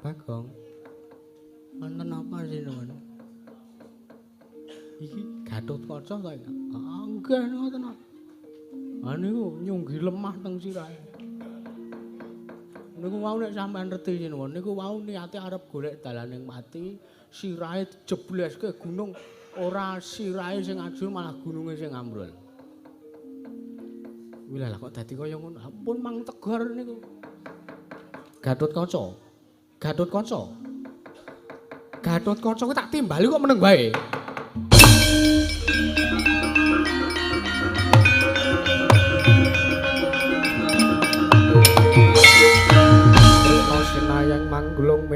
Bagong. Wonten apa sinuwun? Iki Gatotkaca ta iki? Ah, nggih ngoten. Ah niku nyunggi lemah teng sirahe. Niku wau nek sampean reti sinuwun, niku wau niate arep golek dalaning mati, sirahe dijebleske gunung, ora sirahe sing ajur malah gununge sing ambrol. Wilah kok dadi kaya ngono. Ampun mang tegar niku. Gatotkaca. Gatotkaca. Gatotkaca kuwi tak timbali kok meneng wae. Sinayang manggulung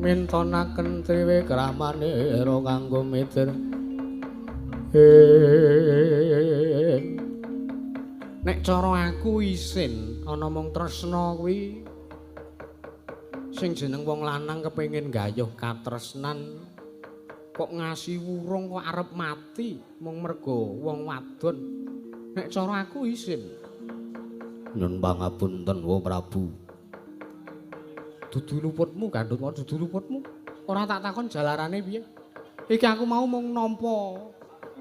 mentonaken triwe kramanira kanggo mitir. Nek cara aku isin ana mung tresna kuwi sing jeneng wong lanang kepengin gayuh katresnan kok ngasi wurung kok arep mati mung mergo wong wadon. Nek cara aku isin. Nyun pangapunten Wa Prabu. Dudu luputmu Gatotkaca, dudu luputmu. Ora tak takon jalarane piye. Iki aku mau mung nampa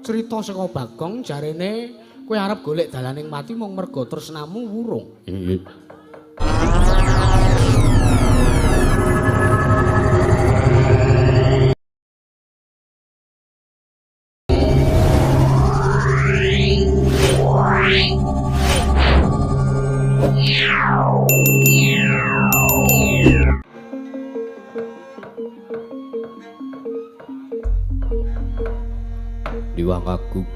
crita saka Bagong jarene kowe arep golek dalaning mati mung mergo tresnamu wurung. Nggih. Diwang Agung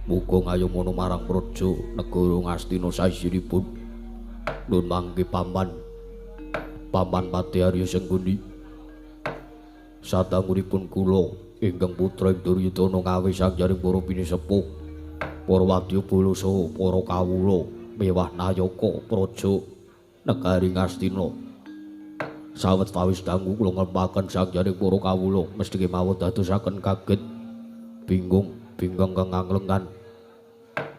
muga ngayomono marang praja negara Ngastina saisiripun. Nuwun mangke paman Pati Arya Sengguni sadangunipun kula ingkang putra Duryudana ngawis sangjaring para pinisepuh para wadyabala saha para kawula mewah nayaka praja negari Ngastina sawetawis dangu kula nglempaken sangjaring para kawula mesti kemawon dadosaken kaget bingung kang anglengan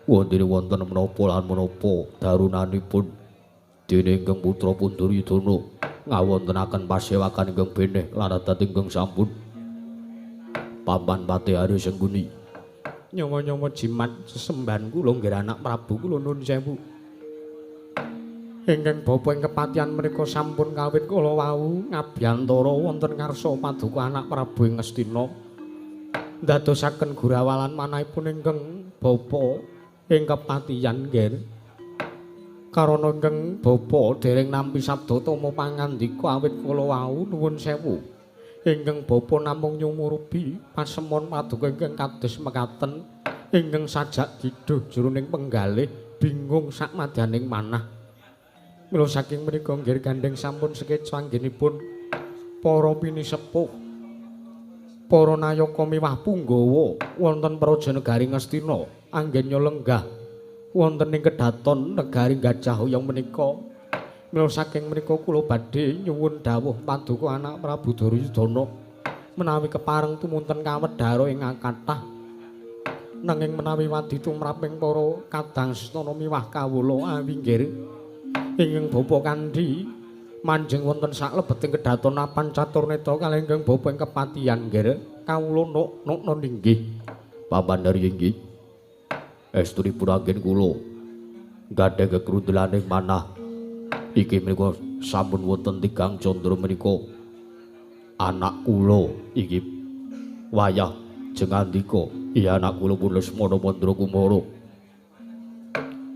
wonten menapa lan menapa darunanipun dene ingkang putra pun Duryudana ngawontenaken pasewakan ingkang beneh lan dhateng ingkang sampun Paman Pati Arya Sengguni Nyomo-nyomo jimat sesembahan kula nggih anak Prabu kula nuwun sewu. Ingkang bapa ing kepatihan menika sampun kawit kala wau ngabiyantara wonten ngarsa paduka anak Prabu ing Ngastina. Ndadosaken gurawalan manahipun ingkang bapa ing kepatihan nggih. Karana ingkang bapa dereng nampi sabda tama pangandika awit kala wau nuwun sewu. Ingkang bapa namung nyumurupi pasemon paduka ingkang kados mekaten ingkang sajak diduh jroning penggalih bingung sak madyaning manah. Mila saking menika nggih gandeng sampun sekeca anggenipun para pinisepuh para nayaka miwah punggawa wonten praja negari Ngastina anggen lenggah wonten ing kedhaton negari Gajah Hoyong menika. Mila saking menika kula badhe nyuwun dawuh paduka anak Prabu Duryudana menawi kepareng tumunten kawedhara ing kathah nanging menawi wadi tumraping para kadang stana miwah kawula awinggir ingkang bapa kandhi manjing wonten saklebeting kedhaton apan caturnetra kalih ingkang bapa ing kepatihan nggih kawula nuk ninggih Paman Arya inggih estunipun anggen kula gadhah kekrudelaning manah iki menika sampun wonten tigang candra menika anak kula iki wayah jengandika iya anak kula pun Lesmana Mandrakumara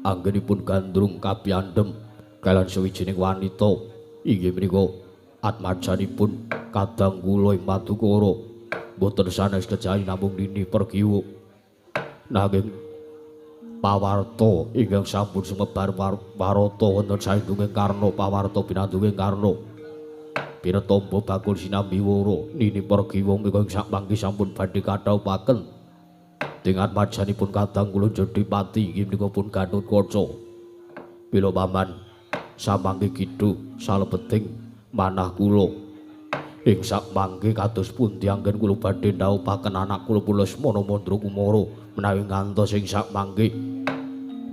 anggenipun gandrung kapiyandhem kaliyan sawijining wanita inggih menika atmajanipun kadang kula ing Madukara boten sanes kejawi namung dini pergiwa nanging pawarta ingkang sampun sumebar warata wonten saindhenging karna pawarta pinandhunging karna pinatampa bakul sinambi wara nini pergiwa menika sak mangke sampun badhe kathaupaken dengan majanipun kadang kula Jodhipati inggih menika pun Gatotkaca mila paman samangke kidhu salebeting manah kula ing sak mangke kados pundi anggen kula badhe ndhawuhaken anak kula Lesmana Mandrakumara menawi ngantos ing sak mangke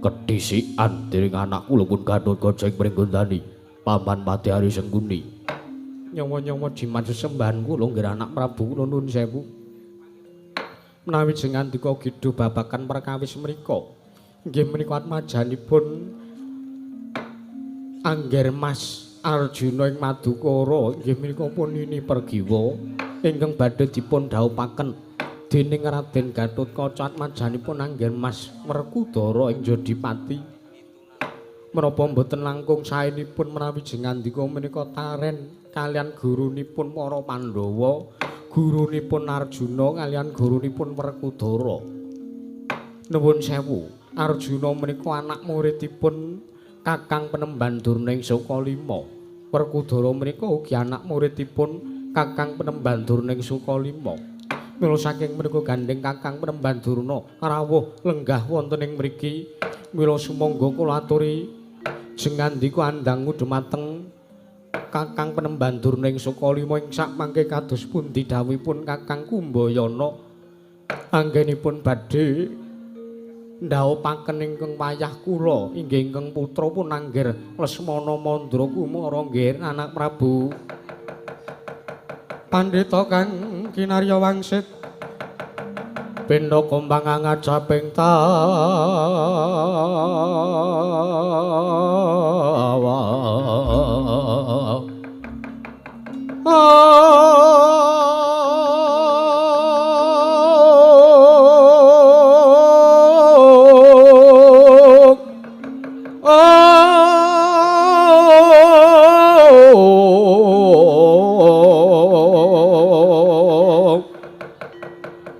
kedhisikan dening anak kula pun Gatotkaca ing Pringgondani Paman Pati Hari Sengguni. Nyawa-nyawa jimat sesembahan kula nggih anak Prabu kula nuwun sewu. Menawi jenengan dika kidho babakan perkawis menika, nggih menika atmajanipun Angger Mas Arjuna ing Madukara, nggih menika pun ini pergiwa ingkang badhe dipun dhaupaken dening Raden Gatotkaca atmajanipun Angger Mas Werkudara ing Jodipati. Menapa mboten langkung saenipun menawi jengandika menika taren kalian gurunipun para Pandhawa, gurunipun Arjuna kalian gurunipun Werkudara. Nuwun sewu, Arjuna menika anak muridipun Kakang Penemban Durna ing Sukalima. Werkudara menika ugi anak muridipun Kakang Penemban Durna ing Sukalima. Mila saking menika gandeng Kakang Penemban Durna rawuh lenggah wonten ing mriki. Mila sumangga kula aturi jengandika andhangu dumateng Kakang Penemban Durna ing Sukalima ing sak mangke kados pundi dawuhipun Kakang Kumbayana anggenipun badhe ndhaupaken ingkang wayah kula inggih ingkang putra pun Angger Lesmana Mandra Kumara nggih anak Prabu Pandhita kang kinarya wangsit Pindha Kumbang ngajaping tawa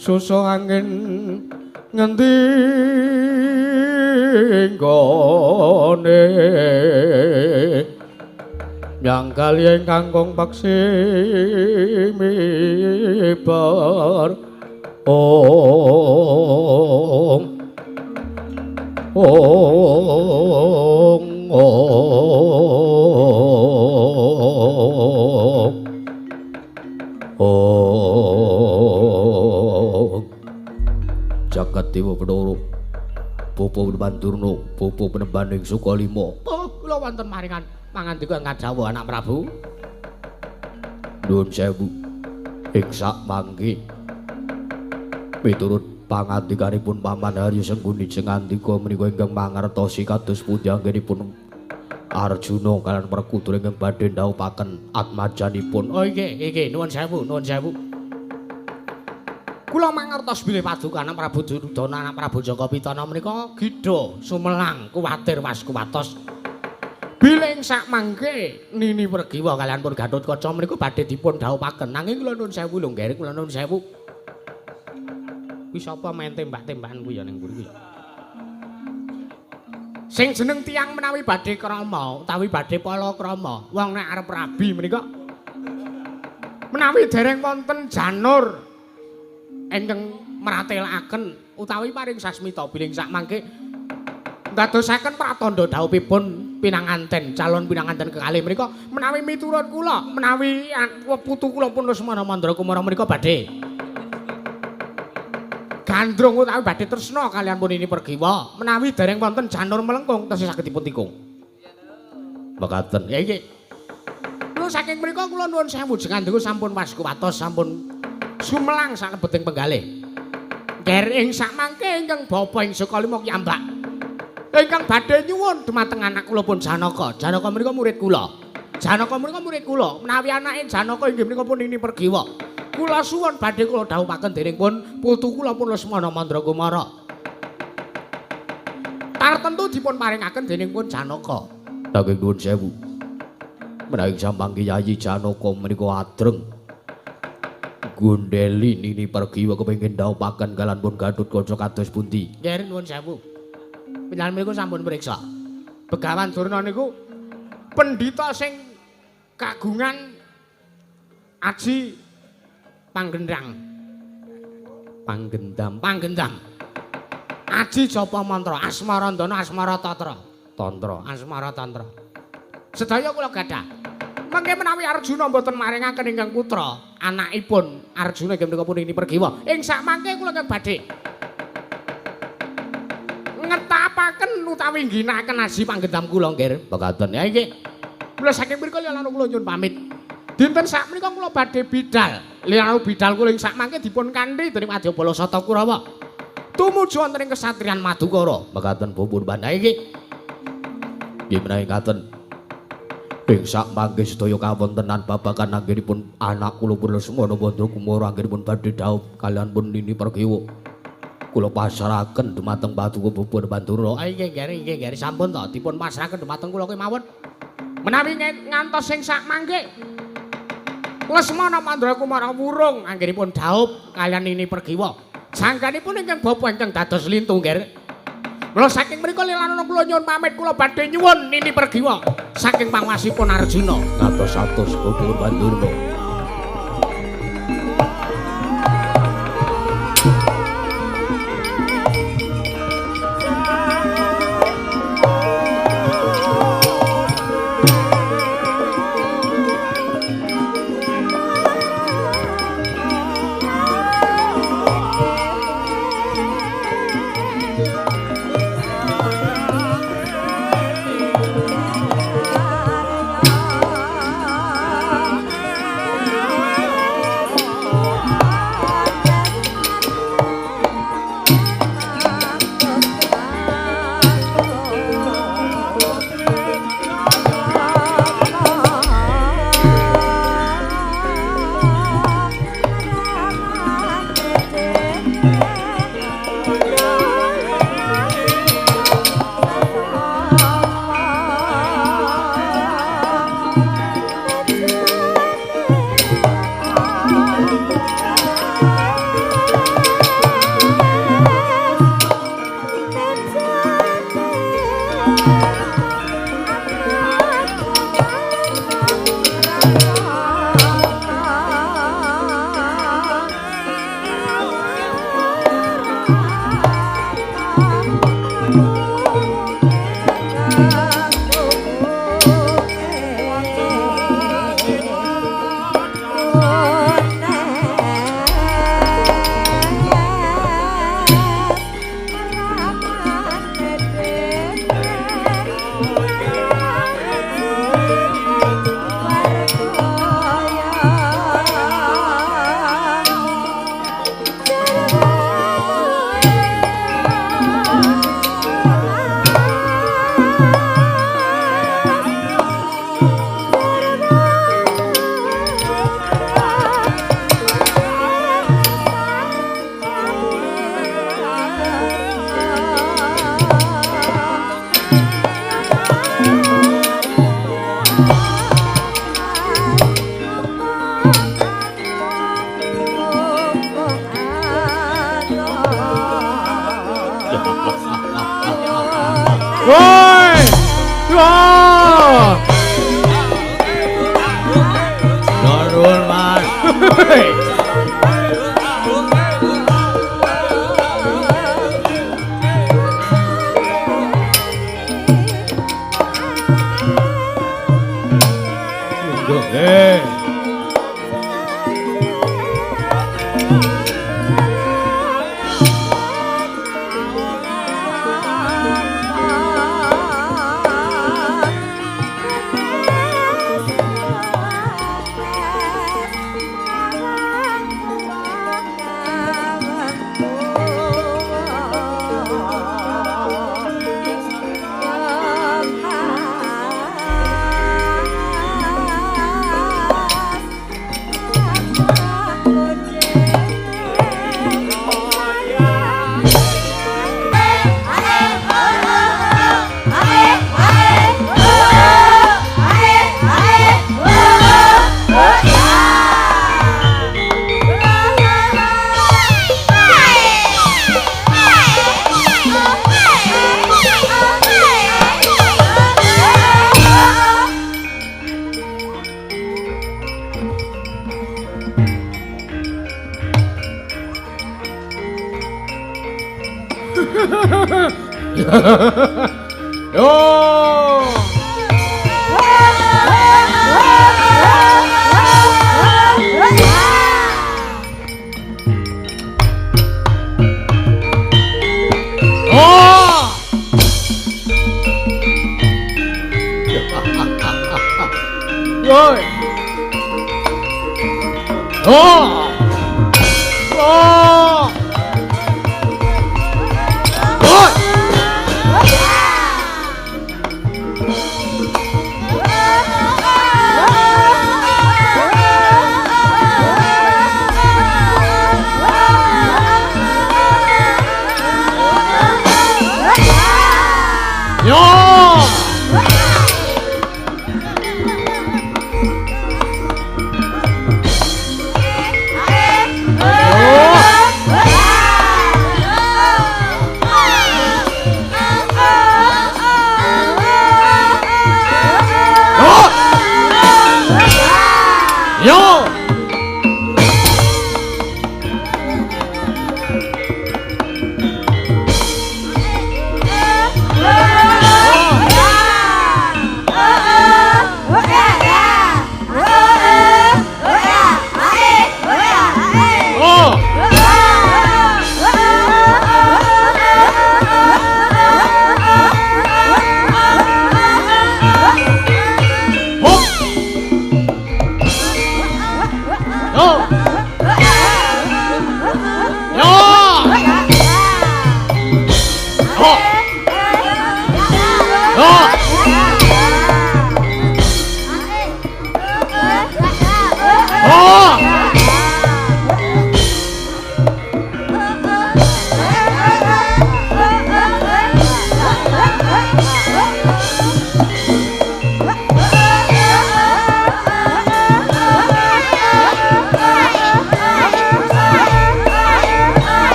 susu angin ngendi nggone nyangkali ingkang kang paksi mibar ong Jagat Dewa Bathara Bapa Penemban Durna Bapa Penemban ing Sukalima. Kula wonten maringan pangandika kadhawuh anak Prabu. Nuwun sewu. Ing sak mangke miturut pangandikanipun Paman Harya Sengguni jengandika menika ingkang mangertosi kados pundi anggenipun Arjuna kaliyan Werkudara ingkang badhe ndhaupaken atmajanipun. Oh nggih nuwun sewu, nuwun sewu. Kula mangertos bilih paduka anak Prabu Duryudana anak Prabu Jakapitana menika gidha sumelang kuwatir was kuwatos. Bilih sak mangke nini pergiwa kaliyan pun Gatotkaca menika badhe dipun dhaupaken nanging kula nuwun sewu lho nggih kula nuwun sewu. Kuwi sapa main tembak-tembakan kuwi ya ning mburi kuwi. Sing jeneng tiyang menawi badhe krama utawi badhe palakrama wong nek arep rabi menika menawi dereng wonten janur ingkang mratelaken utawi paring sasmita bilih sak mangke ndadosaken pratandha dhawuhipun pinanganten calon pinanganten kekalih menika menawi miturut kula menawi putu kula pun Lesmana Mandra Kumara menika badhe gandrung utawi badhe tresna kaliyan pun ini pergiwa menawi dereng wonten janur melengkung tasih saged dipun tikung mekaten ya nggih kula saking mriku kula nuwun sewu jengandika sampun waskuwatos sampun sumelang sakebeting penggalih. Ger ing sak mangke ingkang bapa ing Sukalima piyambak. Ingkang badhe nyuwun dumateng anak kula pun Janaka. Janaka menika murid kula. Janaka menika murid kula. Menawi anake Janaka inggih menika pun ini pergiwa. Kula suwun badhe kula dhawuhaken dening pun putu kula pun Lesmana Mandra Kumara. Tartentu dipun paringaken dening pun Janaka. Nanging nuwun sewu. Menawi sampangke Yayi Janaka menika adreng Gundeli nini pergiwa kepengin dhaupaken kaliyan pun Gatotkaca kados pundi? Nggih nuwun sewu. Panjenengan menika sampun priksa. Begawan Durna niku pendhita sing kagungan aji panggendang. Panggendam. Aji japa mantra Asmarandana Asmaratatra. Asmara Tantra. Sedaya kula gadah. Mangke menawi Arjuna mboten maringaken ingkang putra, anakipun Arjuna inggih menika pun ini pergiwa. Ing sak mangke kula kang badhe ngetapaken utawi ngginakaken aji panggendam kula nggih. Mekaten ya nggih. Mula saking mriku Lilanu kula nyuwun pamit. Dinten sak menika kula badhe bidal. Lilanu bidal kula ing sak mangke dipun kanthi dening Wadyabala Sata Kurawa. Tumuju wonten ing kesatriyan Madukara. Mekaten pun bandha iki. Nggih menawi ngaten. Ing sak mangke sedaya kawontenan babagan anggenipun anak kula pun Lesmana Wanda Kumara anggenipun badhe dhaup kalian pun Nini Perkiwa. Kula pasrahaken dumateng Paduka Bubur Bandura. Nggih nggih sampun to dipun pasrahaken dumateng kula kemawon. Menawi ngantos sing sak mangke Lesmana Mandra Kumara wurung anggenipun dhaup kalian Nini Perkiwa. Jangkanipun ingkang bapa ingkang dados lintu nggih. Mula saking mriku Lilanu kula nyuwun pamit kula badhe nyuwun Nini Pergiwa saking pangwasipun Arjuna ngatos-atos Bubur Bandura. Woi! Wah! Nuwun Mas. Yo! Woi. Oh. Oh. Woi.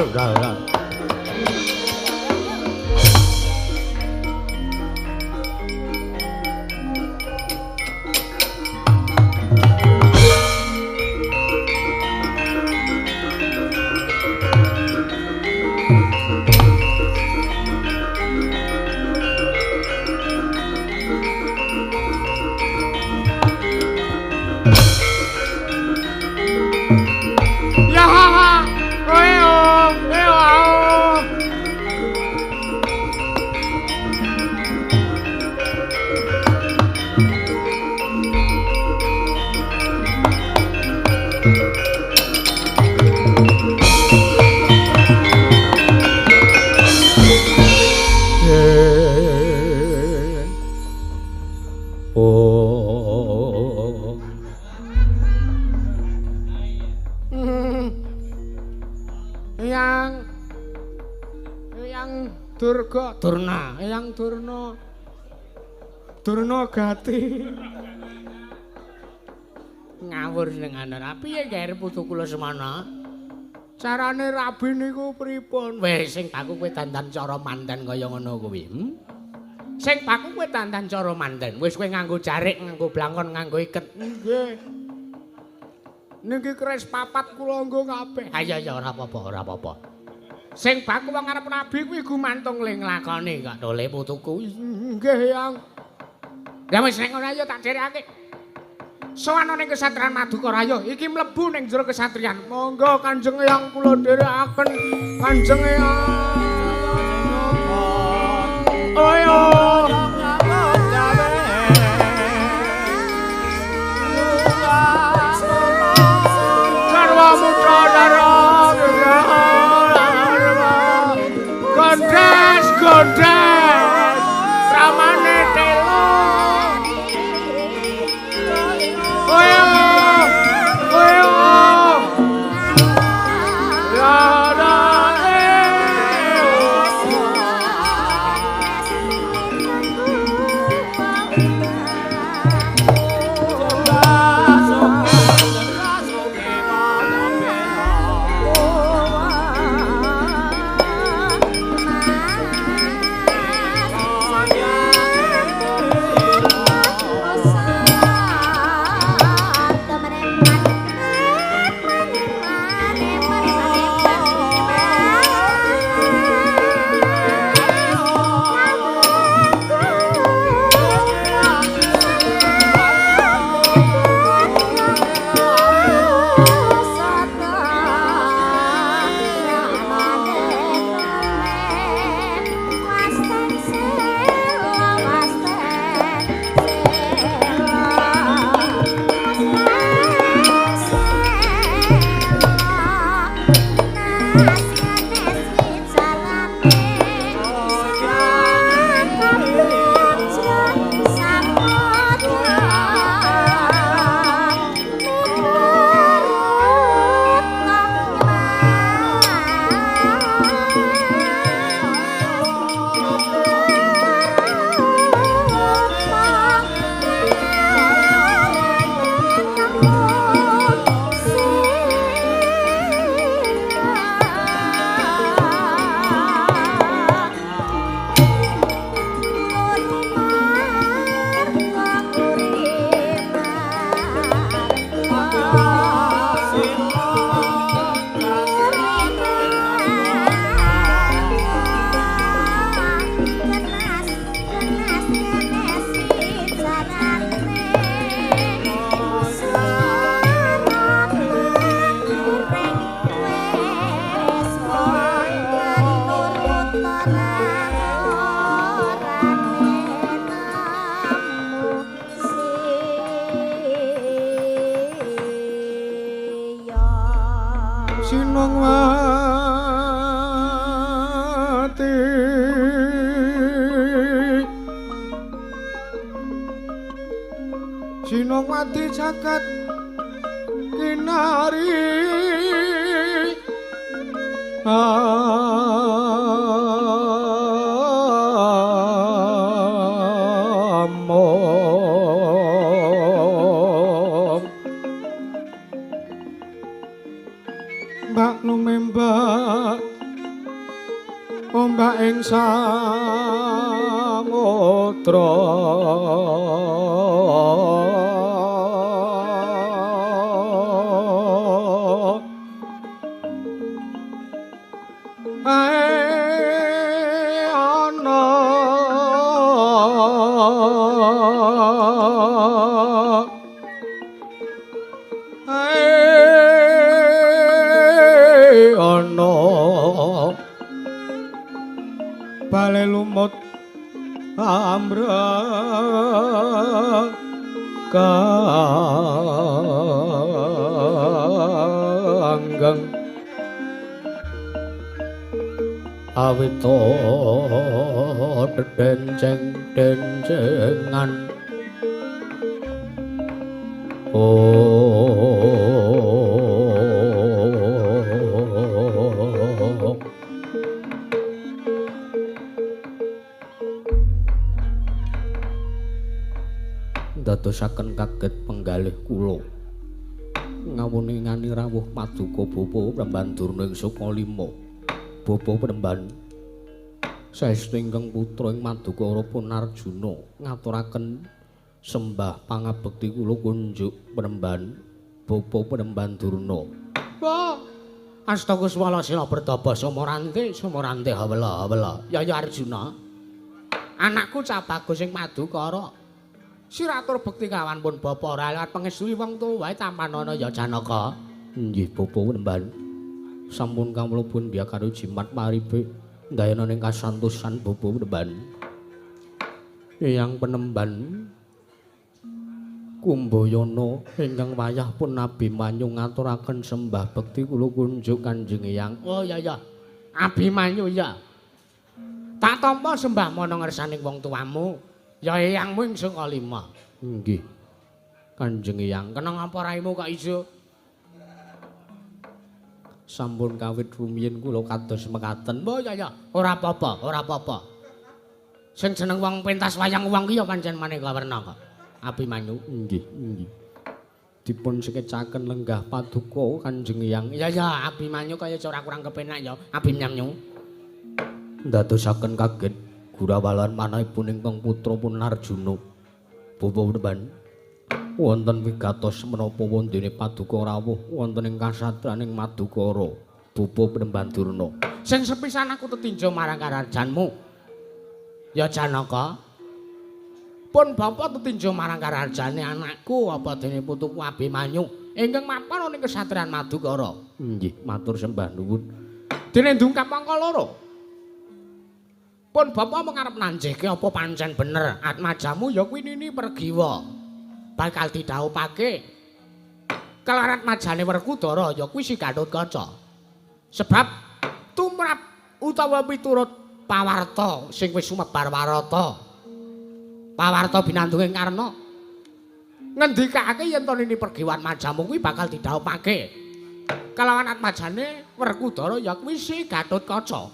Udah. Durna Gati. Ngawur senengane. Piye gawe putu kula semana? Carane rabi niku pripun? Wis sing baku kowe dandan cara mandan kaya ngono kuwi. Sing baku kowe dandan cara mandan. Wis kowe nganggo jarik, nganggo blangkon, nganggo iket. Nggih. Niki keris papat kula nggo kabeh. Ha iya ora apa-apa. Sing baku wong arep nabi kuwi gumantung ling lakone kok dole putuku. Nggih, Yang. Ya wis nek ngono ayo tak dherekake. Sowan ning kesatrian Madukara ayo iki mlebu ning jero kesatrian. Monggo Kanjeng Eyang kula dherekaken Kanjeng Eyang. Ayo. Sarwa mutra dara Gondes, gondes, ramane telo. Oyo, oyo, ya Sinongwati jagat kinari Mbak lumembak ombak ing samudra bale lumut amra kanggang awito denceng-dencengan dadosaken kaget penggalih kula ngawuningani rawuh Paduka Bapa Premban Durna ing Sukalima Bapa Premban saestu ingkang putra ing Madukara Punarjuna ngaturaken sembah pangabekti kula kunjuk Premban Bapa Premban Durna. Wah, Astaghfirullah sila bertapa sumorante hawela. Ya Arjuna. Anakku cah bagus sing Madukara. Siratur bekti kawan pun bapa ora liwat pangestuni wong tuwa tampanana ya Janaka. Nggih bapa Penemban. Sampun kawula pun biya karo jimat maribe ndayana ning kasantosan bapa Penemban. Eyang Penemban Kumbayana ingkang wayah pun Abimanyu ngaturaken sembah bekti kula kunjuk Kanjeng Eyang. Oh ya ya. Abimanyu ya. Tak tampa sembah mana ngersaning wong tuamu. Ya eyangmu ing saka lima. Nggih. Kanjeng Eyang, kenang apa raimu kok iso? Sampun kawit rumiyin kula kados mekaten. Oh ya ya, ora apa-apa. Sing jeneng wong pentas wayang uwang ki ya pancen maneka werna kok. Abimanyu. Nggih. Dipun sekecaken lenggah paduka Kanjeng Eyang. Ya ya, Abimanyu kaya ora kurang kepenak ya, Abimanyu. Ndadosaken kaget Gurawalan manahipun ingkang putra pun Arjuna. Bapa Penemban. Wonten wigatos menapa wondene paduka rawuh wonten ing kasatriyaning Madukara. Bapa Penemban Durna. Sing sepisan aku tetinjo marang karajanmu. Ya Janaka. Pun bapa tetinjo marang karajane anakku apa dene putuku Abimanyu ingkang mapan ning kesatriyan Madukara. Nggih, matur sembah nuwun. Dene ndungkap angka loro. Pun bapa mengarep nanjihke apa pancen bener atmajamu ya kuwi nini Pergiwa. Bakal didhawuhake kelarat majane Werkudara ya kuwi si Gatotkaca. Sebab tumrap utawa piturut pawarta sing wis sumebar warata. Pawarta binandunging Karna ngendikake yen to nini Pergiwan majamu kuwi bakal didhawuhake kelawan atmajane Werkudara ya kuwi si Gatotkaca.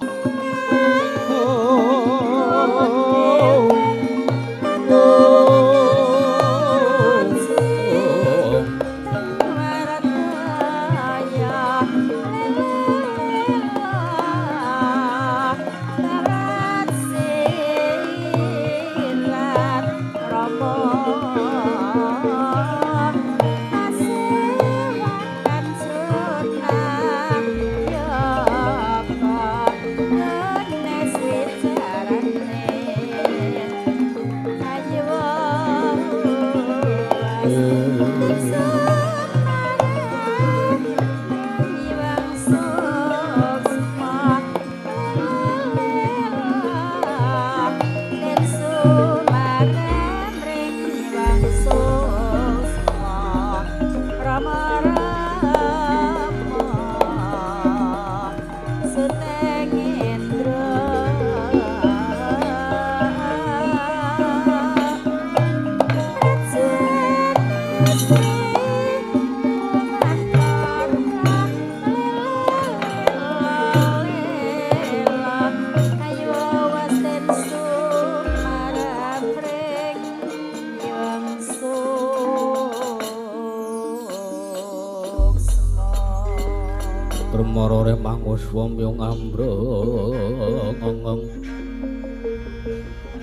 Marore manguswamyong ambreng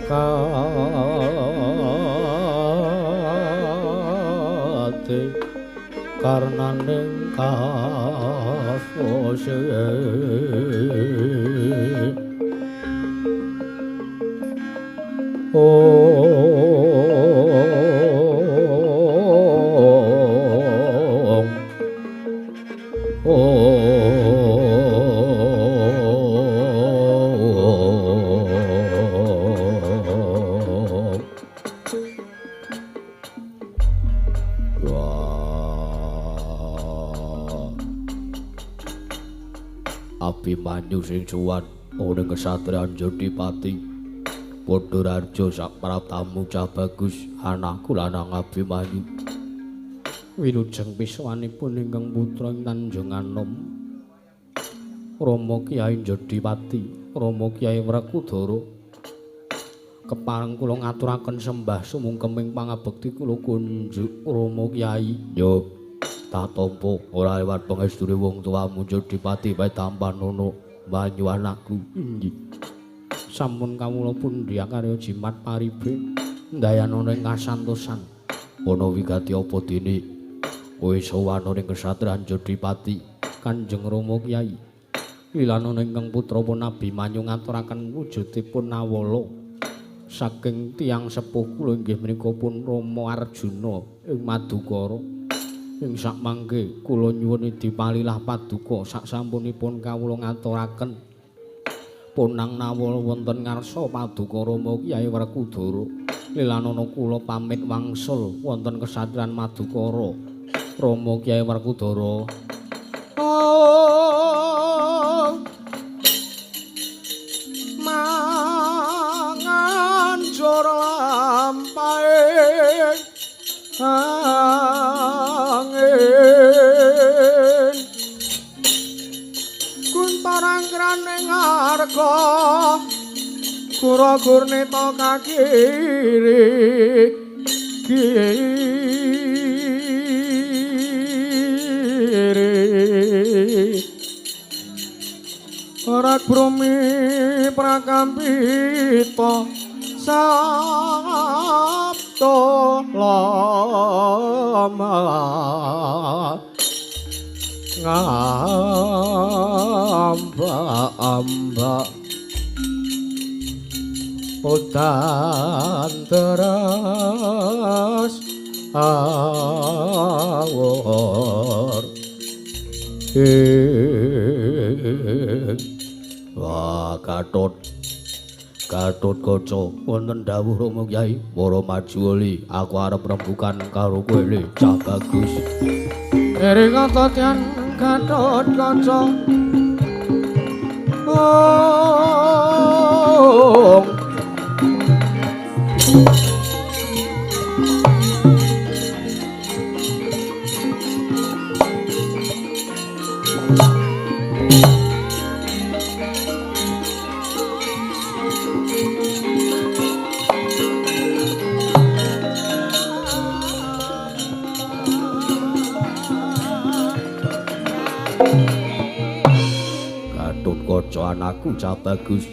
kate karnaning kafose Abimanyu sing suwan ning kesatriyan Jodipati padha raja sak pratamu cah bagus anakku lanang Abimanyu Wilujeng piswanipun ingkang putra ing Tanjung Anom Rama Kyai Jodipati Rama Kyai Werkudara kepareng kula ngaturaken sembah sumungkeming pangabekti kula kunjuk Rama Kyai yo tak tampa ora liwat pangestune wong tuamu Jodipati bae tampanono banyu anakku. Inggih. Sampun kawula pundhya karya jimat paribe ndayana ing kasantosan. Ana wigati apa dene kowe sowan ning kesatriyan Jodipati Kanjeng Rama Kyai. Wilanana ingkang putrapun Abimanyu ngaturaken wujudipun nawala saking tiyang sepuh kula inggih menika pun Rama Arjuna ing Madukara. Ing sakmangke kula nyuwun dipalilah paduka saksampunipun kawula ngaturaken punang nawala wonten ngarsa Paduka Rama Kyai Werkudara. Lilanana kula pamit wangsul wonten kesatriyan Madukara. Rama Kyai Werkudara. Mangan jor lampahe angin kuntarangkrane ngarga kura-gurnita kakiri Rak brumi prakampita sabto lama ngamba-amba udan teras awor Wah, Gatot Kaca wonten dawuh Rama Kyai, para maju oli, aku arep rembugan karo kowe le, cah bagus. Ere kata tian Gatot Kaca. Kaca anakku cah bagus.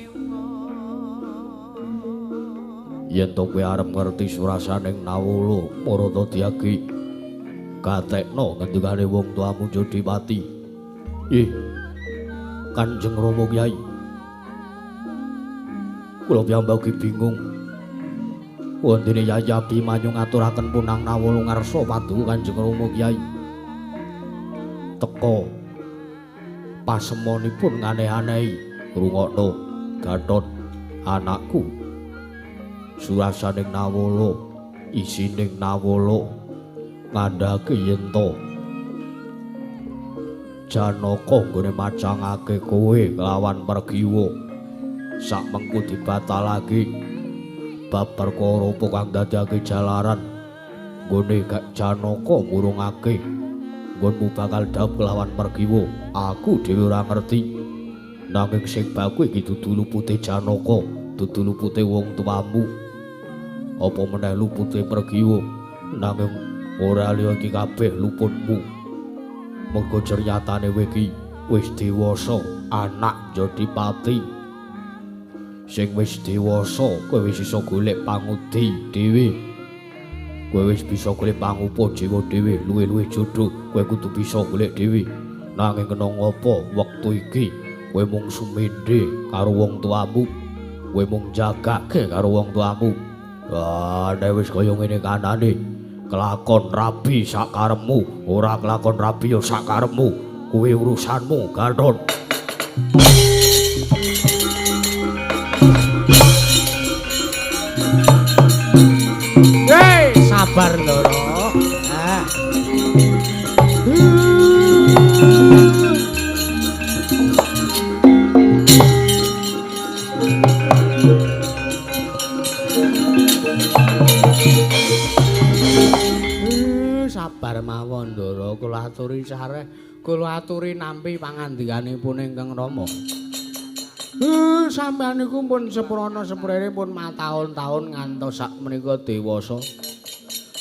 Yen to kowe arep ngerti surasaning nawala Marata Dyagi, gatekno ngendikane wong tuamu Jodipati. Kanjeng Rama Kyai, kula piyambake bingung. Wondene Yayi Abimanyu ngaturaken punang nawala ngarsa paduka Kanjeng Rama Kyai. Teka pasemonipun nganeh-anehi, rungokno Gatot anakku. Surasaning nawala, isining nawala ngandhake yen to Janaka nggone macangake kowe lawan Pergiwa sakmengko dibatalake bab perkara apa kang dadake jalaran nggone gak Janaka ngurungake nggonmu bakal dhawuh lawan Pergiwa. Aku dhewe ora ngerti, nanging sing baku iki dudu lupute Janaka, dudu lupute wong tuamu, apa meneh lupute Pergiwa, nanging ora liya iki kabeh luputmu. Mergo ceritane kowe iki wis dewasa, anak Jodipati. Sing wis dewasa, kowe wis iso golek pangudi dhewe. Kowe wis bisa golek pangupa jiwa dhewe, luwih-luwih jodoh kowe kudu bisa golek dhewe. Nanging kena ngopo wektu iki kowe mung sumendhe karo wong tuamu, kowe mung jagake karo wong tuamu. Wah, nek wis kaya ngene kanane, kelakon rabi sakarepmu, ora kelakon rabi ya sakarepmu. Kuwi urusanmu, Gatot. Hei, sabar Ndara. Sabar mawon Ndara, kula aturi sareh, kula aturi nampi pangandikanipun ingkang Rama. Sampeyan niku pun seprana seprene pun mataun-taun ngantos sak menika dewasa.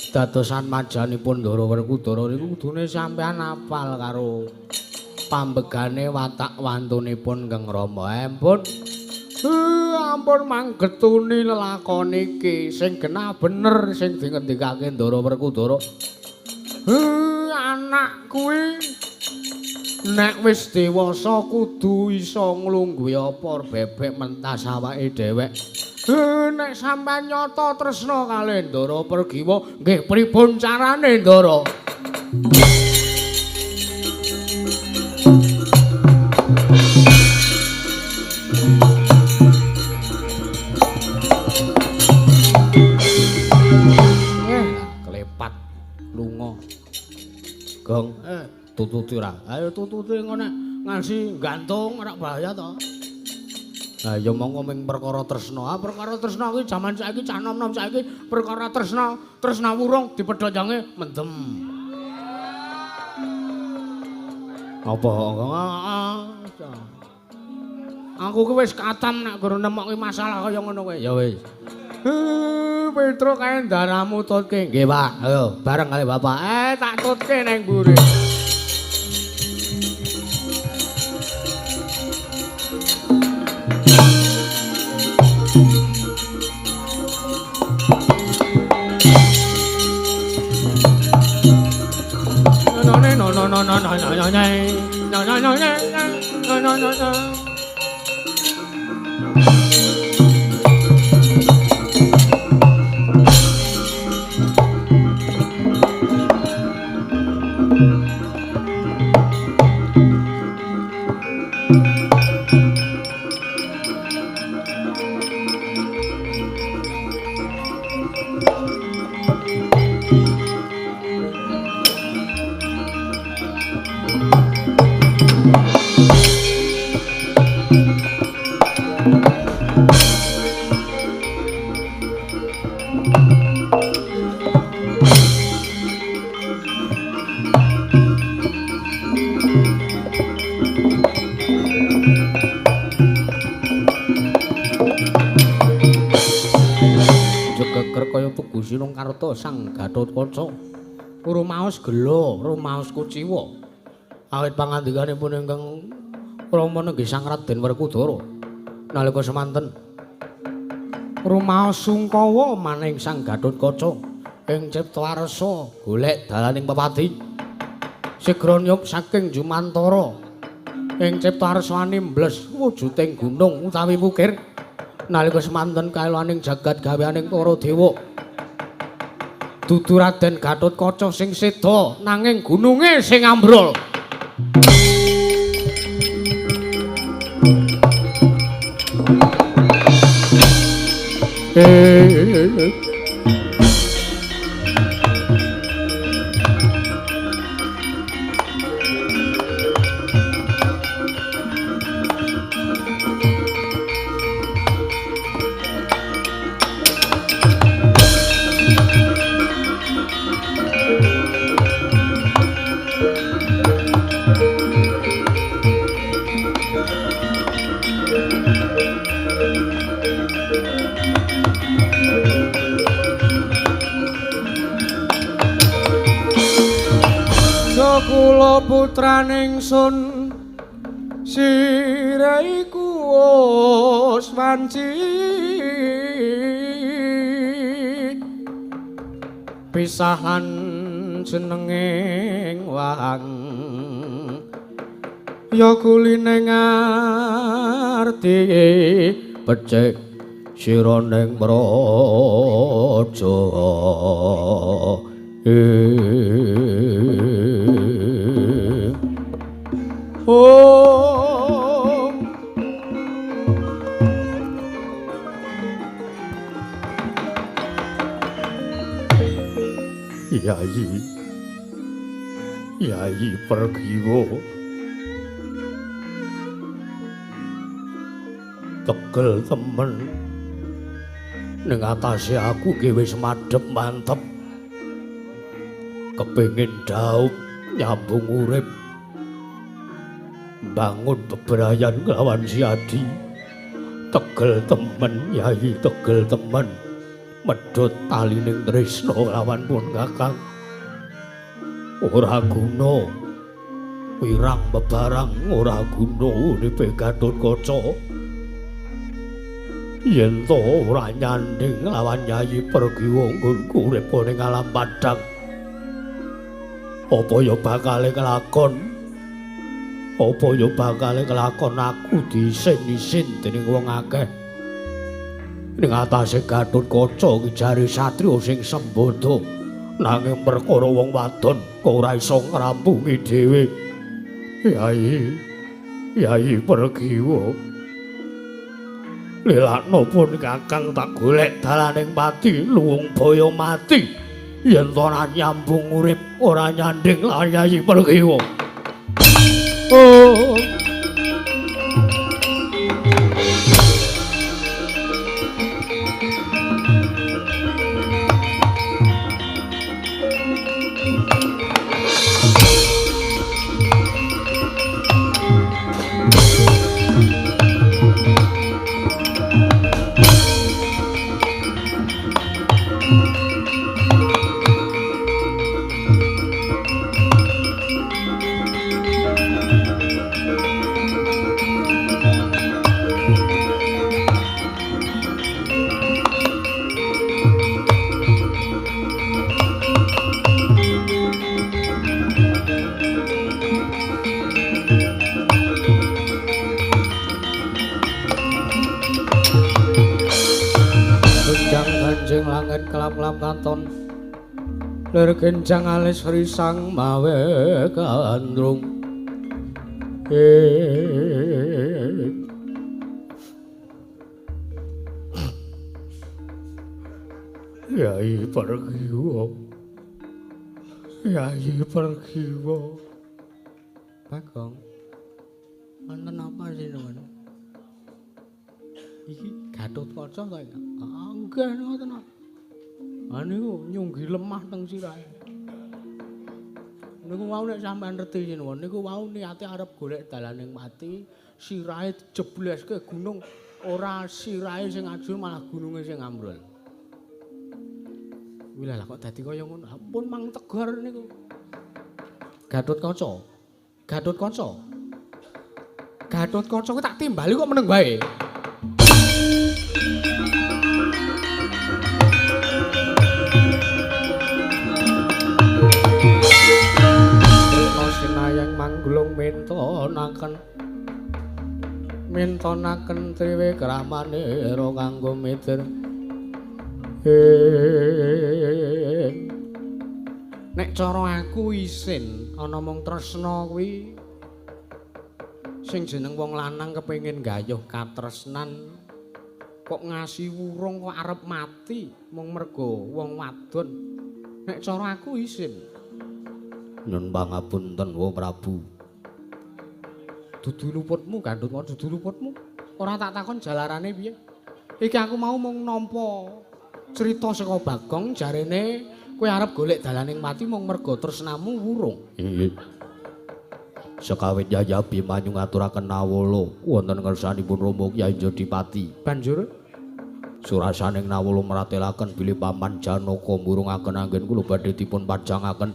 Dadosan majanipun Ndara Werkudara niku kudune sampeyan apal karo pambegane watak wantunipun Kang Rama. Ampun. Ampun manggetuni lelakon iki sing genah bener sing dingendikake Ndara Werkudara. Anak kuwi Nek wis dewasa kudu iso nglungguhi opor bebek mentas awake dhewek. Nek sampean nyata tresna kalih Ndara Pergiwa, nggih pripun carane Ndara? Klepat lunga. Gong, tututi ora. Ayo tututi ngene ngansi gantung ora bahaya to. Lah ya monggo ming perkara tresna. Perkara tresna kuwi jaman saiki cah nom-nom saiki perkara tresna wurung dipedhojange mendem. Apa? Aku ki wis katam nek guru nemokke masalah kaya ngono kuwi. Ya wis. Petro kae ndaramu tutke. Nggih, Pak. Ayo bareng kali Bapak. Tak tutke ning mburi. Sinungkarta sang Gatotkaca rumaos gela rumaos kuciwa awit pangandikanipun ingkang Rama nenggih Sang Raden Werkudara nalika semanten rumaos sungkawa maning Sang Gatotkaca ing cipta arsa golek dalaning pepati sigra nyup saking Jumantara ing cipta arsa nimbles wujuding gunung utawi wukir nalika semanten kaelaning jagat gaweaning para dewa dudu Raden Gatotkaca sing seda nanging gununge sing ambrol. Kula putraning sun siraiku wis wanci pisahan jenenging wang ya kuline ngarti becik siraning praja Yai Pergiwa tegel temen ning atase aku ki wis madhep mantep kepengin daup nyambung urip bangun bebrayan nglawan si Adi tegel temen Yai tegel temen medhot talining tresna lawan pun Kakang ora guna wirang bebarang ora guna uripe Gatotkaca yen to ora nyanding lawan Yai Pergiwa nggonku urip ning alam padang apa ya bakal kelakon apa ya bakal kelakon aku diisin-isin dening wong akeh. Ning atase Gatotkaca ki jare satriya sing sembada, nanging perkara wong wadon kok ora iso ngrampungi dhewe. Yai Pergiwa. Lelakno pun kakang tak golek dalaning pati luwung baya mati. Yen to ora nyambung urip ora nyanding lan Yai Pergiwa. Oh. Kelap-kelap katon lir genjang alis risang mawe kandrung Yai Pergiwa. Yai Pergiwa. Bagong wonten apa jenengan iki Gatotkaca ta iki? Nggih ngoten. Niku nyunggi lemah teng sirahe. Niku wau nek sampean ngerti jenengan niku wau niate arep golek dalaning mati, sirahe dijebleske gunung, ora sirahe sing ajur malah gununge sing ambrol. Wilah kok dadi kaya ngono. Ampun mang tegar niku. Gatotkaca. Gatotkaca. Gatotkaca ku tak timbali kok meneng wae. Sinayang manggulung mentonaken triwe kramanira kanggo mitir. Nek cara aku isin ana mung tresna kuwi sing jeneng wong lanang kepengin gayuh katresnan kok ngasi wurung kok arep mati mung mergo wong wadon. Nek cara aku isin. Nyun pangapunten Wa Prabu. Dudu luputmu Gatotkaca, dudu luputmu. Ora tak takon jalarane piye. Iki aku mau mung nampa cerita saka Bagong jarene kowe arep golek dalaning mati mung mergo tresnamu wurung. Nggih. Sekawit Yai Abimanyu ngaturaken nawala wonten ngersanipun Rama Kyai Jodipati. Banjur surasaning nawala meratelaken bilih Paman Janaka murungaken anggen kula badhe dipun pajangaken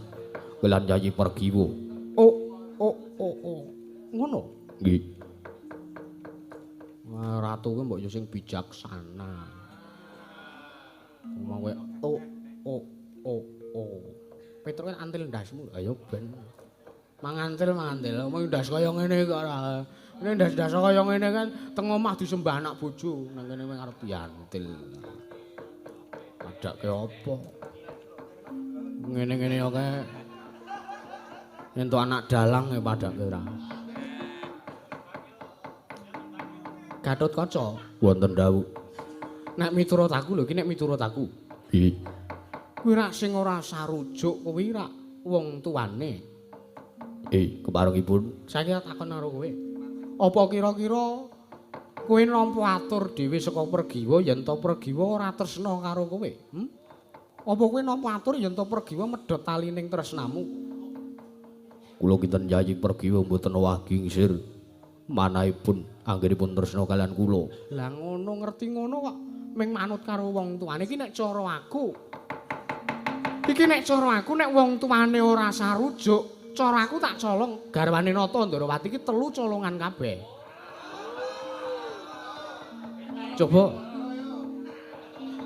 kelan Yai Pergiwa. Oh. Ngono. Nggih. Ratu kuwi mbok yo sing bijaksana. Omong kowe Petruk kan antil ndasmu. Ayo ben. Mangantil. Omong ndas kaya ngene kok ora. Nek ndas-ndas kaya ngene kan teng omah disembah anak bojo, nang kene mung arep diantil. Padake apa? Ngene-ngene yo kae. Entuk anak dalang ya padake ora. Gatotkaca wonten dawuh. Nek miturut aku lho iki nek miturut aku. Nggih. Kuwi rak sing ora sarujuk kuwi rak wong tuane. Keparengipun saiki takon karo kowe. Apa kira-kira kowe nampa atur dhewe saka Pergiwa yen to Pergiwa ora tresna karo kowe? Apa kowe nampa atur yen to Pergiwa medhot talining tresnamu? Kula kinten Yai Pergiwa mboten wah gingsir. Manahipun anggenipun tresna kalian kula. Lah ngono ngerti ngono kok ming manut karo wong tuane iki nek cara aku. Iki nek cara aku nek wong tuane ora sarujuk, cara aku tak colong garwane Nata Ndarawati iki 3 colongan kabeh. Coba.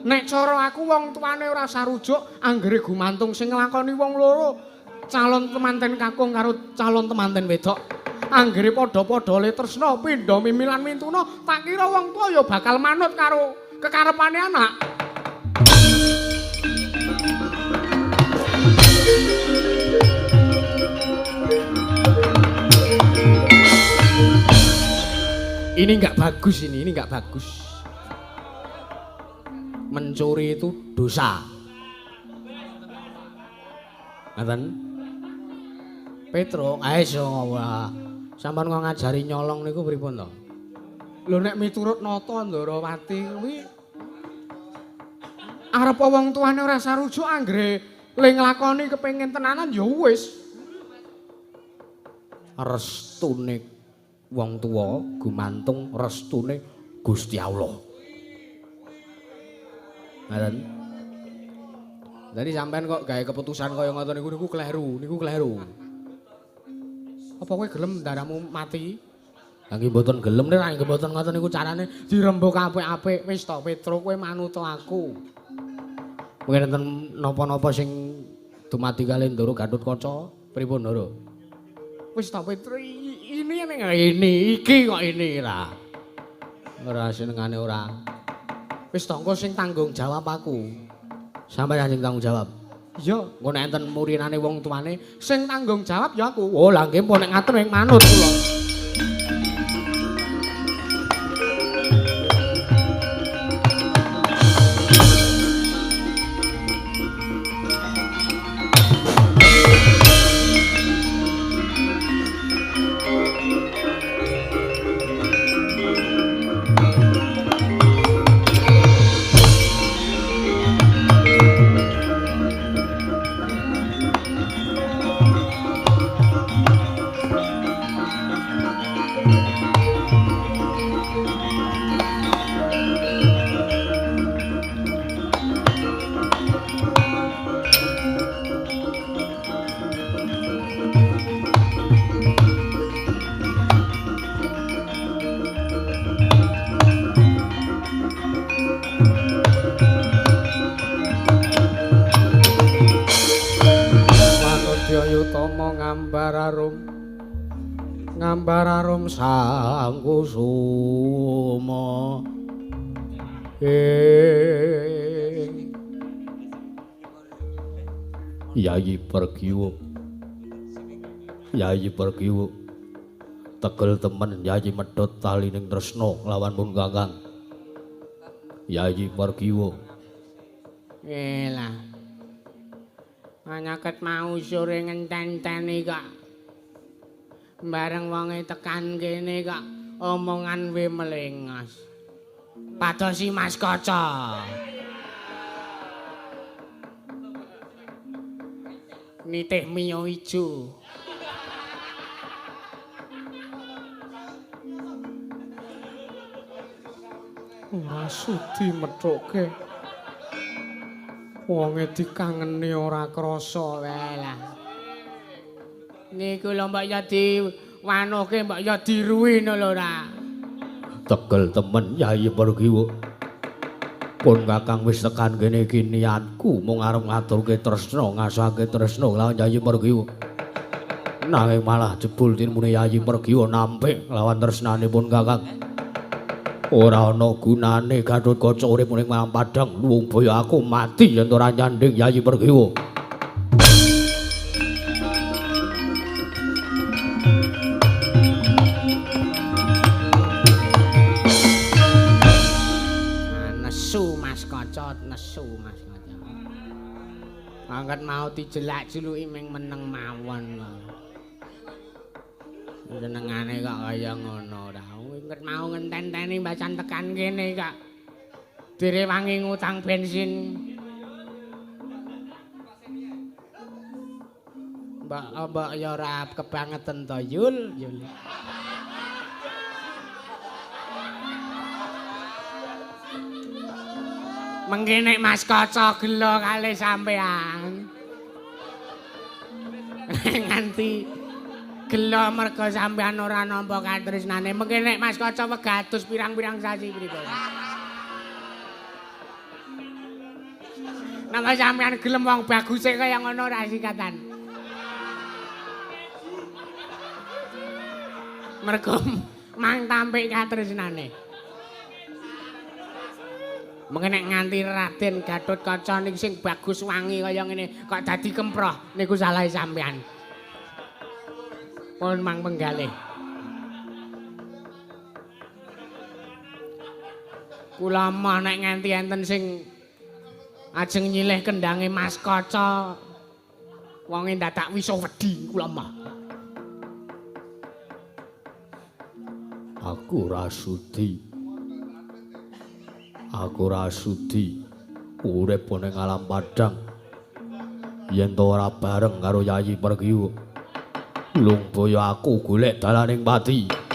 Nek cara aku wong tuane ora sarujuk, anggere gumantung sing nglakoni wong loro. Calon temanten kakung karo calon temanten wedok. Anggere padha-padha le tresna pindha mimilan mintuna, tak kira wong tuwa ya bakal manut karo kekarepane anak. Ini enggak bagus ini enggak bagus. Mencuri itu dosa. Ngaten? Petro, iso ngapa? Sampeyan kok ngajari nyolong niku pripun to? Lho nek miturut nata Ndarawati kuwi arep wong tuane ora sarujuk anggere le nglakoni kepengin tenanan ya wis. Restune wong tuwa gumantung restune Gusti Allah. Ngaten. Dadi sampean kok gawe keputusan kaya ngoten niku niku kleru. Apa kowe gelem ndaramu mati? Lah nggih mboten gelem nek nggih mboten ngoten niku carane dirembuk apik-apik. Wis to Petro kowe manut aku. Mungkin enten napa-napa sing dumadi kalih Ndara Gatotkaca pripun Ndara? Wis to Petro ini iki kok ini ra. Ora senengane ora. Wis to engko sing tanggung jawab aku. Sampeyan sing tanggung jawab. Iya, engko nek enten murinane wong tuane sing tanggung jawab ya aku. Oh, lah nggih nek ngaten ing manut kula. Ngambararum sang kusuma Yayi Pergiwo tegel temen Yayi medhot talining tresna lawan mun Kakang Yayi Pergiwo lah anyaket mau sore ngenten-teni kok bareng wonge tekan kene kok omongan we melengos padosi Mas Kaca nitih miyo ijo ora sudi methuke wonge dikangeni ora krasa wae lah niku lho mbok ya diwanuke mbok ya diruwin lho ora tegel temen Yayi Pergiwo pun Kakang wis tekan kene iki niatku mung arep ngaturke tresna ngasahake tresna lawan Yayi Pergiwo nanging malah jebul tinmune Yayi Pergiwo nampik lawan tresnanipun Kakang ora ana gunane Gatotkaca urip ning Malang Padang luwung boyo aku mati yen ora nyanding Yayi Pergiwo nesu Mas Kaca angkat mau dijelak-jeluki ming meneng mawon jenengane kok kaya ngono ora inget mau ngenten-teni mbacan tekan kene kok direwangi ngutang bensin mbak ya ora kebangetan to Yul mengkene Mas Kaca gelo kali sampean nganti gelo merga sampean ora nampa katresnane mengkene Mas Kaca wegatus pirang-pirang sasi pripun nang sampean gelem wong baguse kaya ngono ra sikatan Mergo mang tampik katresnane. Mengke nek nganti Raden Gatotkaca niki sing bagus wangi kaya ngene kok dadi kemproh niku salahe sampean. Pun mang penggalih. Kula mah nek nganti enten sing ajeng nyilih kendange Mas Kaca wonge dadak wisa wedi kula mah. Aku rasudi urip ning alam padang yen to ora bareng karo Yayi Pergiwo lumboyo aku golek dalaning pati.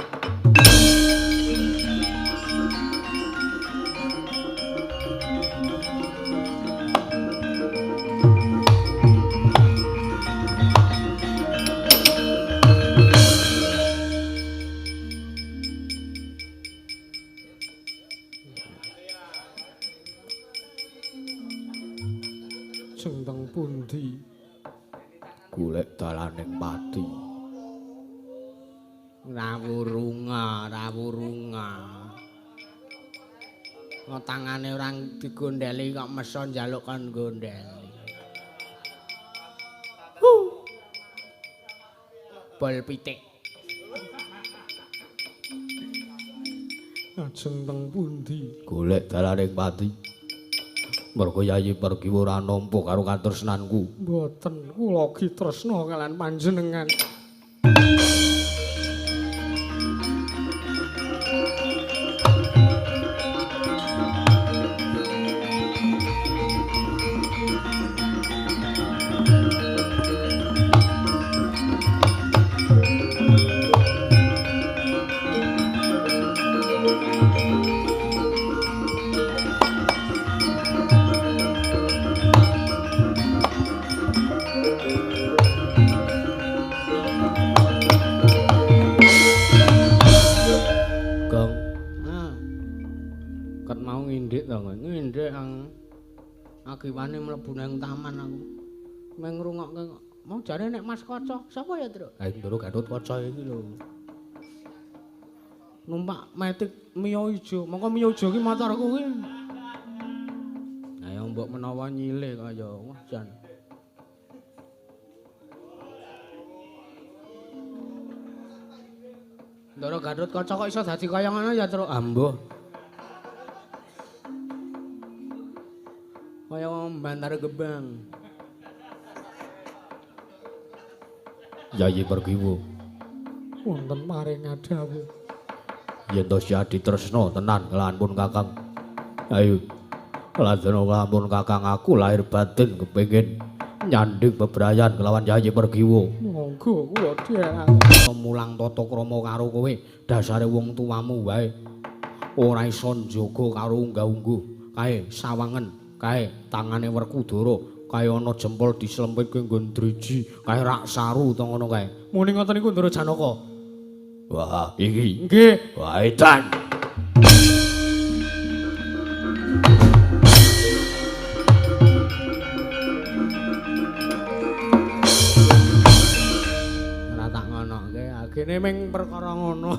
Jengteng pundi? Golek dalaning pati. Rawurunga. Tangane orang digondeli kok meso njaluk kon gondeli. Bol pitik. Jengteng pundi? Golek dalaning pati. Mergo Yayi Pergiwo ora nampa karo katresnanku. Mboten, kula ki tresna kalian panjenengan. Akiwane mlebu nang taman aku. Meng ngrungokke mau jare nek Mas Kaca. Sapa ya, Tru? Ha iki lho Gatotkaca iki lho. Numpak metik Mio Ijo. Mongko Mio Ijo ki motor kuwi. Ayo mbok menawa nyilih kaya wah jan. Ndara Gatotkaca kok iso dadi kaya ngono ya, Tru? Ambuh. Kaya Bantar Gebang. Yayi Pergiwo. Wonten paring adhawu. Yen to Siadi tresna tenan kelawan pun Kakang. Ayo. Ladana kelawan Kakang aku lahir batin kepengin nyandhing bebrayan kelawan Yayi Pergiwo. Monggo kula dherek. Mulang tata krama karo kowe, dasare wong tuamu wae. Ora iso njaga karo unggah-ungguh. Kae sawangen kae tangane Werkudara kae ana jempol dislempitke nggon driji kae rak saru to ngono kae muni ngoten niku Ndara Janaka. Wah iki Nggih. wah edan Ora tak ngonoke agene ming perkara ngono.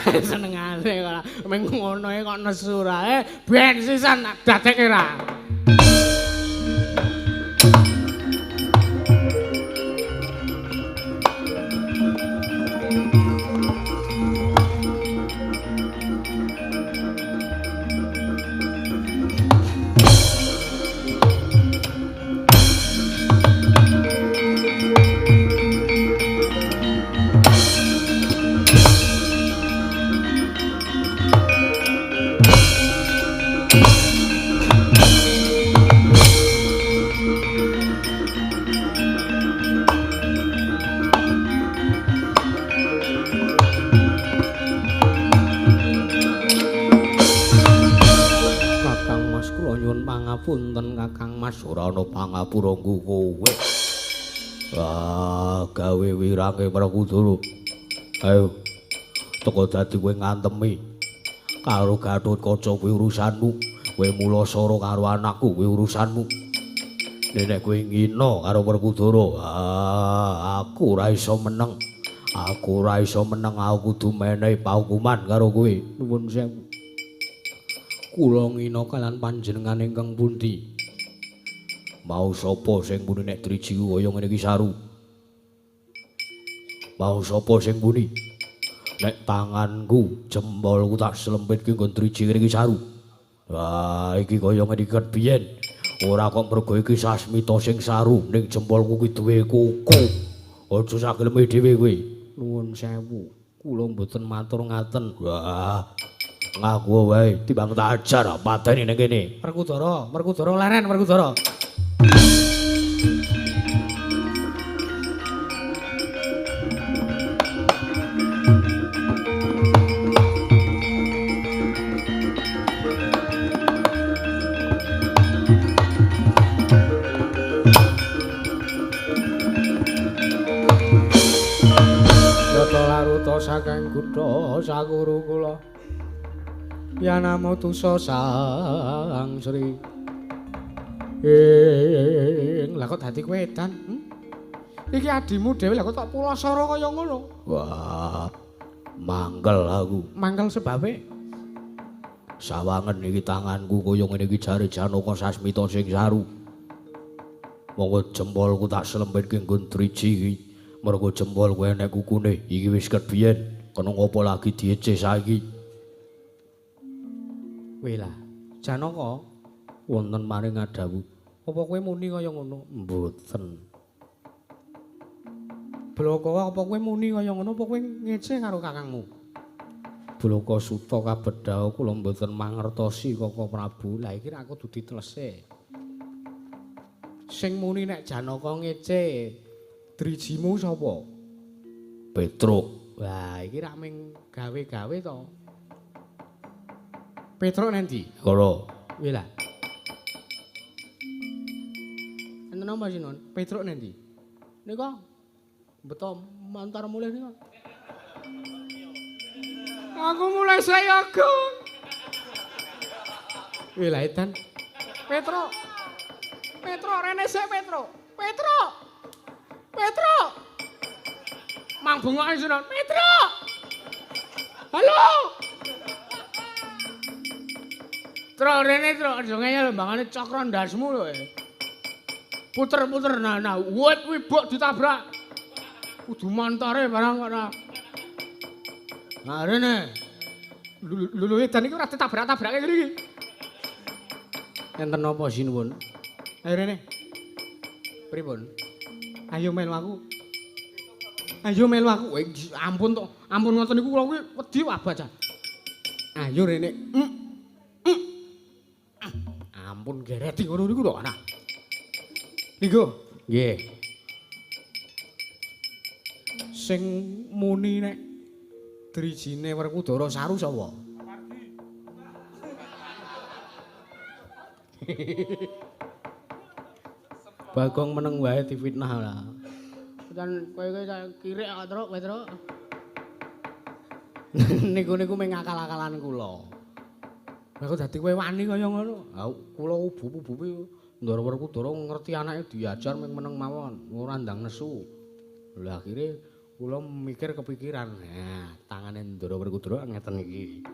Senengane kok meng ngono kok nesu ra. Ben sisan dadekke ra. Pangapunten Kakang Mas. ora ana pangapuraku kowe. Wah, gawe wirange Werkudara. Ayo. Teko dadi kowe ngantemi karo Gatotkaca kuwi urusanmu. Kowe mulasara karo anakku kuwi urusanmu. Nek kowe ngina karo Werkudara, aku ora iso meneng. Aku ora iso meneng, aku kudu menehi paukuman karo kowe. Nuwun sewu. Kula ngina kalian panjenengan ingkang pundi? Mau sapa sing muni nek driji kaya ngene iki saru? Mau sapa sing muni nek tanganku, jempolku tak slempitke nggon driji ngene iki saru? Wah, iki kaya ngene iki biyen. Ora kok mergo iki sasmita sing saru ning jempolku kuwi duwe kuku. Aja sageleme dhewe kowe. Nuwun sewu. Kula mboten matur ngaten. Wah, ngaku wae timbang tak ajar pateni ning kene. Werkudara, Werkudara leren Werkudara. Saking kutha sakuru kula yanamo tusa sang Sri lah kok dadi kowe edan iki adimu dhewe lah kok tak pulasara kaya ngono. Wah, mangkel aku. Mangkel sebabe sawangen iki tanganku kaya ngene iki jare Janaka Sasmita sing saru. Monggo jempolku tak slempitke nggon driji iki. Mergo jempol kowe enek kukune iki wis ket biyen kena ngopo lagi diece saiki. Wela Janaka wonten maring adawu apa kowe muni kaya ngono? Mboten. Bloko apa kowe muni kaya ngono apa kowe ngece karo kakangmu? Bloko suta kabedhao kula mboten mangertosi Koko Prabu. Lah iki aku dudu ditlesik. Sing muni nek Janaka ngece drijimu sapa? Petruk. Wah, iki rak ming gawe-gawe to. Petruk nanti? Kala. Wela. Enten apa sih, Non? Petruk nanti? Nika beto mantar mulih nika. Aku mulai sayaga. Wela edan. Petruk. Petruk rene sik Petruk. Petruk. Petruk. Mang bengok sih, Non. Petruk. Halo. Tro rene tro aja ngeyel mbangane cakra ndasmu lho. Puter-puter nah wit wibok ditabrak. Kudu mantare barang kok nah. Nah rene. Lulu edan iki ora ditabrak-tabrake ngene iki. Enten napa sinuwun? Ayo rene. Pripun? Ayo melu aku. Ayo melu aku. Ampun to. Ampun ngoten niku kula kuwi wedi wabah cah. Ayo rene. Ampun gereti ngono niku lho ana. Niku. Nggih. Sing muni nek drijine Werkudara saru sapa? Bagong meneng wae difitnah lah. Dan kowe kirik kok Truk, Truk. Niku mung akal-akalan kula. Lah kok dadi kowe wani kaya ngono? Ha kula ubu-ubupi Ndara Werkudara ngerti anake diajar mung meneng mawon, ora ndang nesu. Lah akhire kula mikir kepikiran, nah tangane Ndara Werkudara ngeten iki.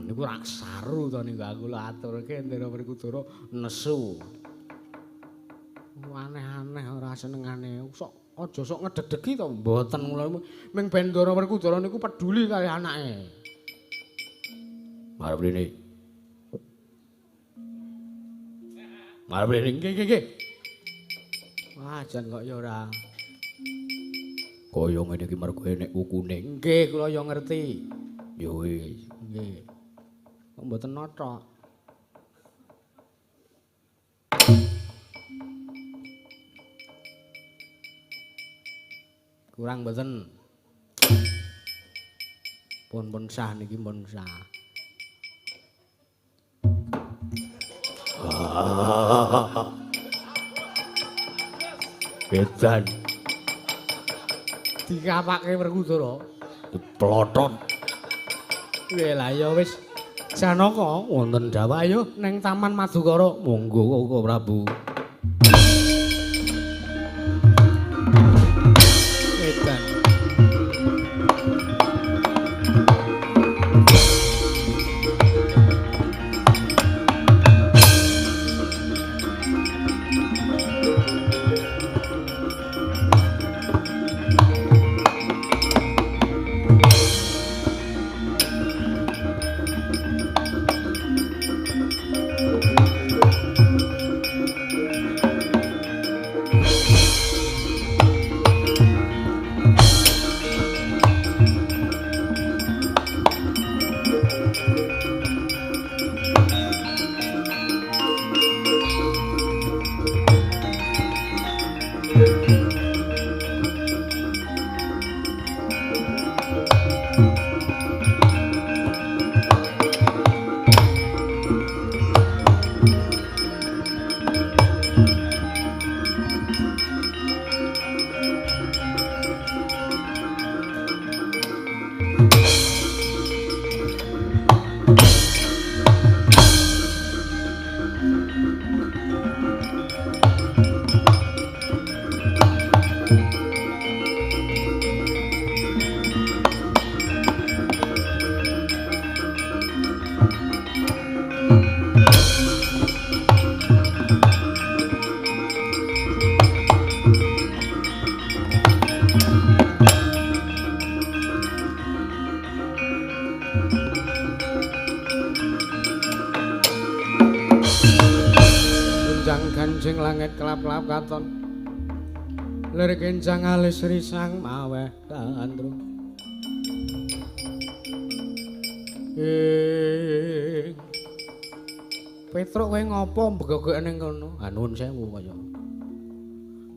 Niku rak saru to niku aku lho aturke Ndara Werkudara nesu. Aneh-aneh ora senengane. Sok aja sok ngedegeki to mboten kula mung ben Ndara Werkudara niku peduli kali anake. Marep rene. Marep rene. Nggih. Wah, jan kok ya ora. Kaya ngene iki mergo enek kukune. Nggih, kula ya ngerti. Ya wis. Nggih. Kok mboten notok. Kurang mboten. Pun sah niki pun sah. Edan Dikapake Werkudara. diplotot. Lah ya wis Janaka wonten dawuh ayo ning Taman Madukara. Monggo Koko Prabu. Edan Gunjang ganjing langit kelap-kelap katon. Lir kenjang alis risang maweh kandru. Petruk kowe ngopo mbegogek ning kono? Ha nuwun sewu kaya.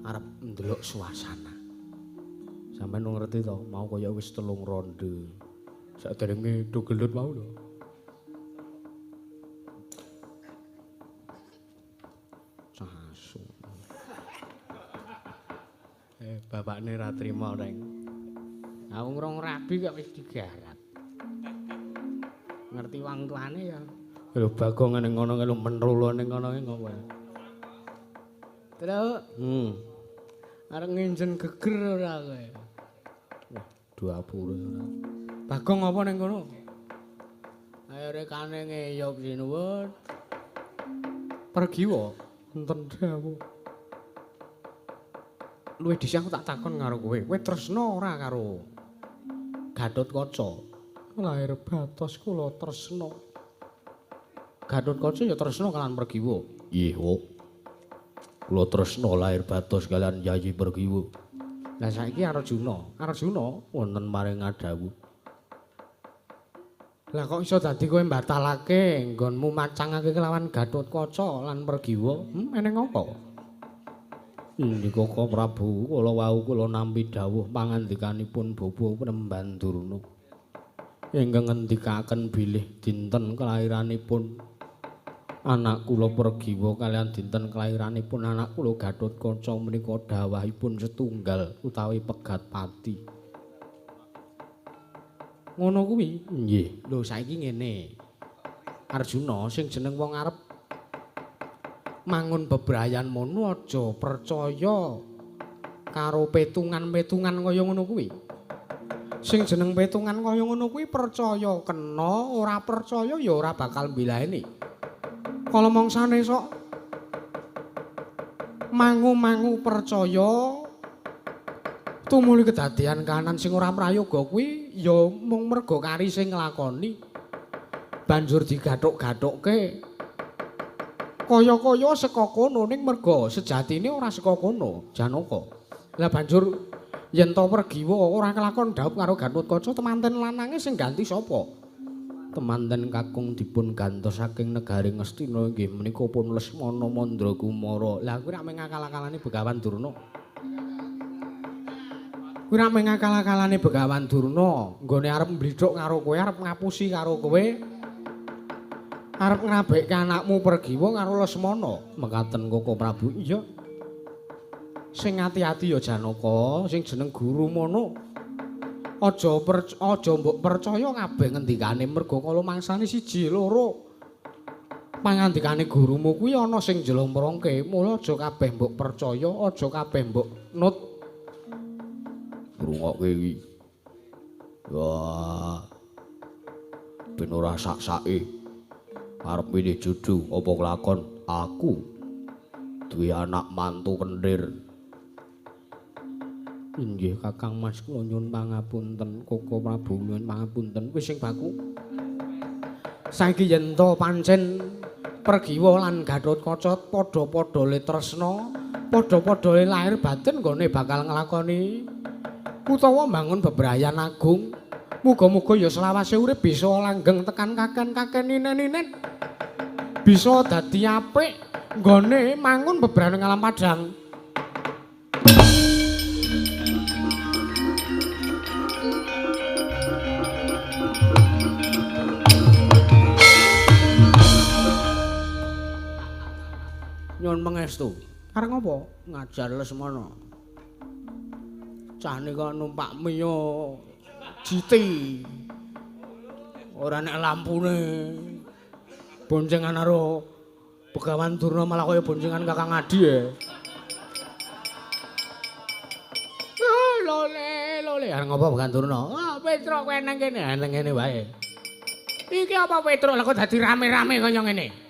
Arep ndelok suasana. Sampeyan ngerti to, mau kaya wis 3 ronde. Saderenge do gelut mau lho. Sasu. Bapakne ra trima reng. Aku ngrong rabi kok wis digarat. Ngerti wong tuane ya. Lho Bagong ning ngono lho menrulo ning kono ngopo. Truk. Arep nginjen geger ora kowe. Wah, duapure ora. Bagong apa ning kono? Ayo rekane ngeyop sinuwun. Pergi wae. Enten dawuh. Luwih dhisik aku tak takon karo kowe. Kowe tresno ora karo Gatotkaca? Lair batos kula tresno. Gatotkaca ya tresno kalian Pergiwa. Nggih, Wuk. Kula tresno lair batos kalian Yayi Pergiwa. Lah saiki Arjuna Wonten maring adawuh. Lah kok iso dadi kowe mbatalake nggonmu macangake kelawan Gatotkaca lan Pergiwa? Eneng apa? Indika Prabu, kula wau kula nampi dawuh pangandikanipun Bapa Penemban Durna. Ingkang ngendikaken bilih dinten kelairanipun anak kula Pergiwa kalian dinten kelairanipun anak kula Gatotkaca menika dawahipun setunggal utawi pegat pati. Ngono kuwi? Nggih. Lho saiki ngene. Arjuna sing jeneng wong arep mangun bebrayan mono aja percaya karo petungan-petungan kaya ngono kuwi. Sing jeneng petungan kaya ngono kuwi percaya kena, ora percaya ya ora bakal mbilani. Kala mangsane sok mangu-mangu percaya tumuli kedadian kanan sing ora prayoga kuwi ya mung merga kari sing nglakoni banjur digathuk-gathukke kaya-kaya saka kono ning merga sejatine ora saka kono Janaka. Lah banjur yen to Pergiwa ora kelakon dhaup karo Gatotkaca temanten lanange sing ganti sapa? Temanten kakung dipun gantos saking negari Ngastina inggih menika pun Lesmana Mandrakumara. Lah kuwi rak mengakal-akalane Begawan Durna. Kuwi rak mengakal-akalane Begawan Durna, nggone arep mblithuk karo kowe, arep ngapusi karo kowe. Arep ngrabekke anakmu Pergiwa karo Lesmana. Mekaten Koko Prabu. Iya. Sing ati-ati ya Janaka, sing jeneng guru mono. Aja mbok percaya kabeh ngendikane merga kala mangsane 1 2 pangandikane gurumu kuwi ana sing njlomprongke. Mula aja kabeh mbok percaya, aja kabeh mbok nut. Ngrungokke iki. Wah. Ben ora sak-sake. Arep milih jodoh apa kelakon aku duwe anak mantu kentir. Inggih Kakang Mas kula nyuwun pangapunten, Koko Prabu nyuwun pangapunten. Wis sing baku. Saiki yen to pancen Pergiwa lan Gatotkaca padha-padha le tresna, padha-padha le lair batin nggone bakal nglakoni utawa mbangun bebrayan agung. Muga-muga ya selawase urip bisa langgeng tekan kaken-kaken ninen-ninen. Bisa dadi apik nggone mangun bebrayan ngalam padang. Nyuwun pangestu. Arep ngopo? Ngajar Lesmana. Cah nika numpak miya jiti. Ora nek lampune. Boncengan karo Begawan Durna malah kaya boncengan Kakang Adi ya. Lole. Arep ngopo Begawan Durna? Ah, Petruk kowe nang kene, nang kene wae. Iki apa Petruk lah kok dadi rame-rame kaya ngene?